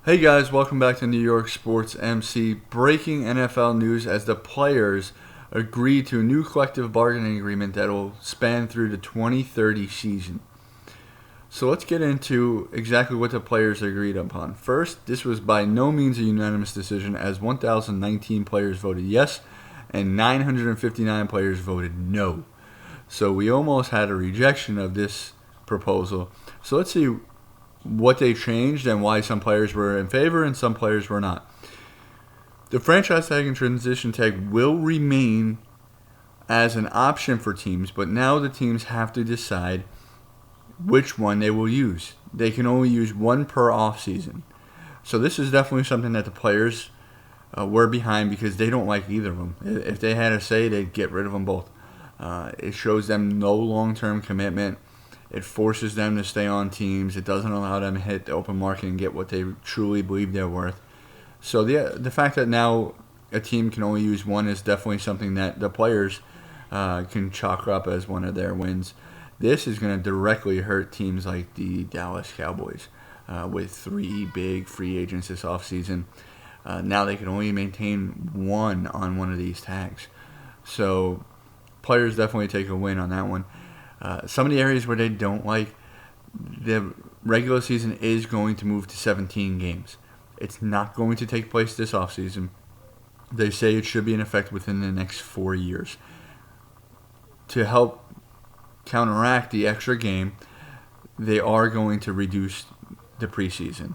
Hey guys, welcome back to New York Sports MC. Breaking NFL news as the players agree to a new collective bargaining agreement that will span through the 2030 season. So let's get into exactly what the players agreed upon. First, this was by no means a unanimous decision as 1,019 players voted yes and 959 players voted no. So we almost had a rejection of this proposal. So let's see what they changed and why some players were in favor and some players were not. The franchise tag and transition tag will remain as an option for teams, but now the teams have to decide which one they will use. They can only use one per offseason. So this is definitely something that the players were behind because they don't like either of them. If they had a say, they'd get rid of them both. It shows them no long-term commitment. It forces them to stay on teams. It doesn't allow them to hit the open market and get what they truly believe they're worth. So the fact that now a team can only use one is definitely something that the players can chalk up as one of their wins. This is going to directly hurt teams like the Dallas Cowboys with 3 big free agents this offseason. Now they can only maintain one on one of these tags. So players definitely take a win on that one. Some of the areas where they don't like, the regular season is going to move to 17 games. It's not going to take place this offseason. They say it should be in effect within the next 4 years. To help counteract the extra game, they are going to reduce the preseason.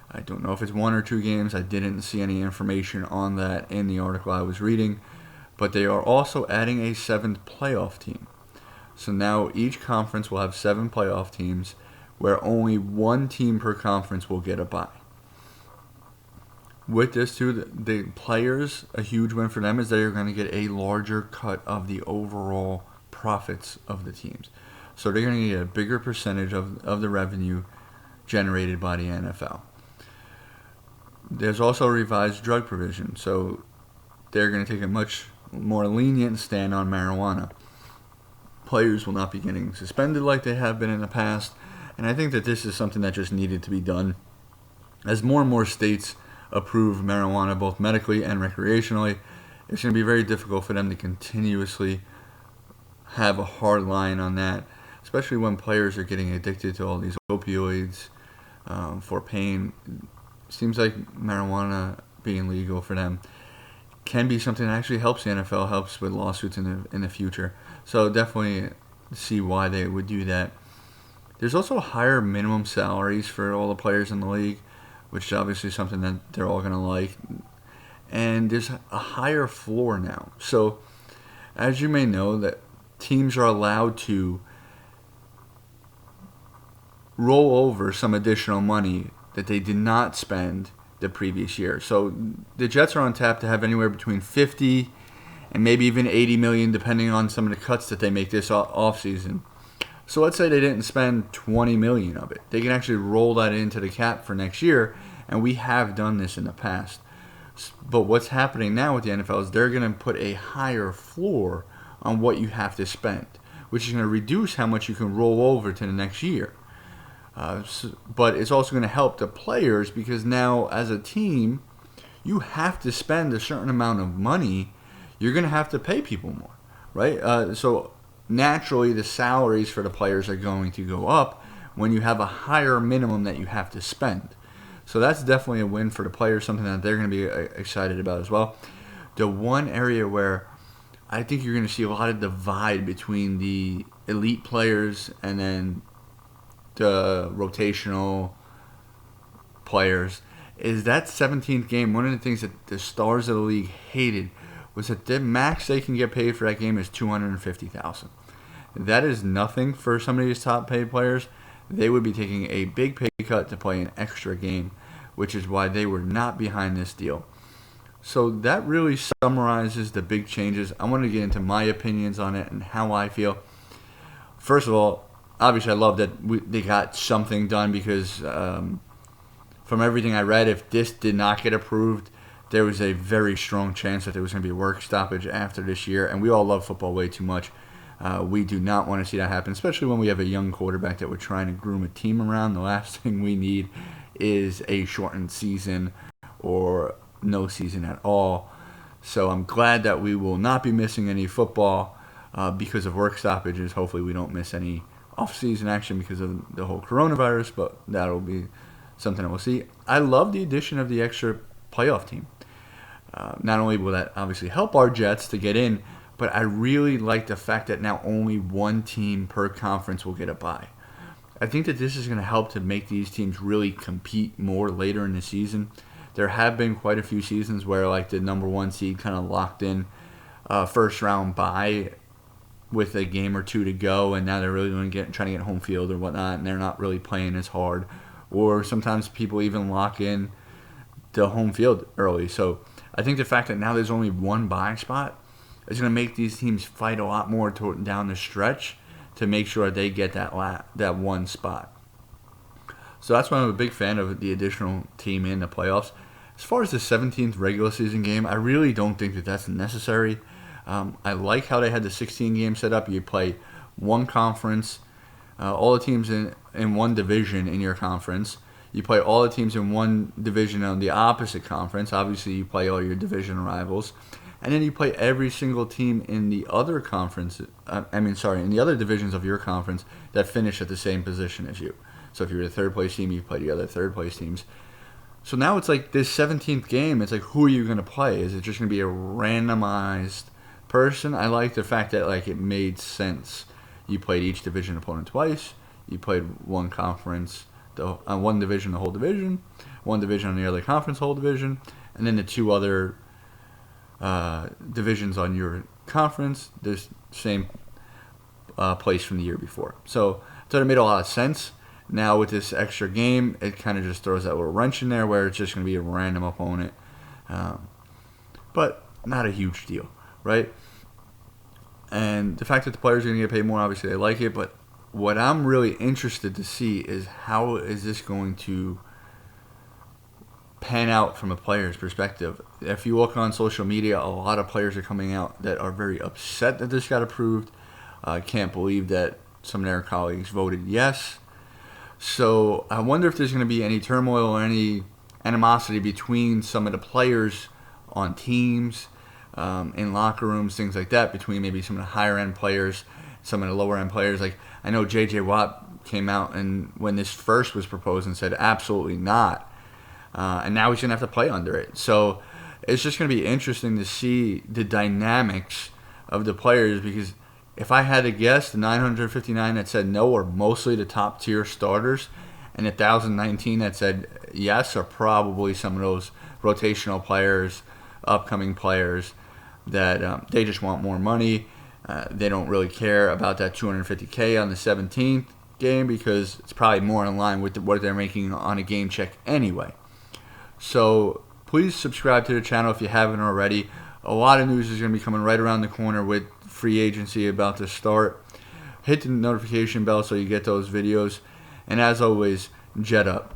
I don't know if it's 1 or 2 games. I didn't see any information on that in the article I was reading. But they are also adding a 7th playoff team. So now each conference will have 7 playoff teams where only 1 team per conference will get a bye. With this too, the players, a huge win for them is they're going to get a larger cut of the overall profits of the teams. So they're going to get a bigger percentage of the revenue generated by the NFL. There's also a revised drug provision. So they're going to take a much more lenient stand on marijuana. Players will not be getting suspended like they have been in the past. And I think that this is something that just needed to be done. As more and more states approve marijuana, both medically and recreationally, it's going to be very difficult for them to continuously have a hard line on that, especially when players are getting addicted to all these opioids for pain. It seems like marijuana being legal for them can be something that actually helps the NFL, helps with lawsuits in the future. So definitely see why they would do that. There's also higher minimum salaries for all the players in the league, which is obviously something that they're all going to like. And there's a higher floor now. So as you may know, that teams are allowed to roll over some additional money that they did not spend the previous year. So the Jets are on tap to have anywhere between 50 and maybe even 80 million depending on some of the cuts that they make this offseason. So let's say they didn't spend 20 million of it. They can actually roll that into the cap for next year, and we have done this in the past. But what's happening now with the NFL is they're going to put a higher floor on what you have to spend, which is going to reduce how much you can roll over to the next year. But it's also going to help the players because now as a team, you have to spend a certain amount of money. You're going to have to pay people more, right? So naturally, the salaries for the players are going to go up when you have a higher minimum that you have to spend. So that's definitely a win for the players, something that they're going to be excited about as well. The one area where I think you're going to see a lot of divide between the elite players and then the rotational players is that 17th game. One of the things that the stars of the league hated was that the max they can get paid for that game is $250,000. That is nothing for some of these top paid players. They would be taking a big pay cut to play an extra game, which is why they were not behind this deal. So that really summarizes the big changes. I want to get into my opinions on it and how I feel. First of all, obviously I love that they got something done because from everything I read, if this did not get approved, there was a very strong chance that there was going to be a work stoppage after this year. And we all love football way too much. We do not want to see that happen, especially when we have a young quarterback that we're trying to groom a team around. The last thing we need is a shortened season or no season at all. So I'm glad that we will not be missing any football because of work stoppages. Hopefully we don't miss any off-season action because of the whole coronavirus, but that'll be something that we'll see. I love the addition of the extra playoff team. Not only will that obviously help our Jets to get in, but I really like the fact that now only one team per conference will get a bye. I think that this is going to help to make these teams really compete more later in the season. There have been quite a few seasons where like the number one seed kind of locked in first round bye with a game or two to go, and now they're really trying to get home field or whatnot, and they're not really playing as hard. Or sometimes people even lock in the home field early. So I think the fact that now there's only one bye spot is going to make these teams fight a lot more down the stretch to make sure they get that one spot. So that's why I'm a big fan of the additional team in the playoffs. As far as the 17th regular season game, I really don't think that that's necessary. I like how they had the 16 game set up. You play one conference, all the teams in one division in your conference. You play all the teams in one division on the opposite conference. Obviously, you play all your division rivals. And then you play every single team in the other conference. In the other divisions of your conference that finish at the same position as you. So if you're the third place team, you play the other third place teams. So now it's like this 17th game. It's like, who are you going to play? Is it just going to be a randomized person? I like the fact that like it made sense. You played each division opponent twice. You played one conference, one division, the whole division. One division on the other conference, whole division. And then the two other divisions on your conference, the same place from the year before. So I thought it made a lot of sense. Now with this extra game, it kind of just throws that little wrench in there where it's just going to be a random opponent. But not a huge deal, right? And the fact that the players are going to get paid more, obviously they like it. But what I'm really interested to see is how is this going to pan out from a player's perspective. If you look on social media, a lot of players are coming out that are very upset that this got approved. Can't believe that some of their colleagues voted yes. So I wonder if there's going to be any turmoil or any animosity between some of the players on teams, in locker rooms, things like that, between maybe some of the higher end players, some of the lower end players. Like I know J.J. Watt came out and when this first was proposed and said absolutely not. And now he's going to have to play under it. So it's just going to be interesting to see the dynamics of the players because if I had to guess, the 959 that said no are mostly the top tier starters, and the 1,019 that said yes are probably some of those rotational players, upcoming players that they just want more money. They don't really care about that $250K on the 17th game because it's probably more in line with what they're making on a game check anyway. So please subscribe to the channel if you haven't already. A lot of news is going to be coming right around the corner with free agency about to start. Hit the notification bell so you get those videos. And as always, Jet up.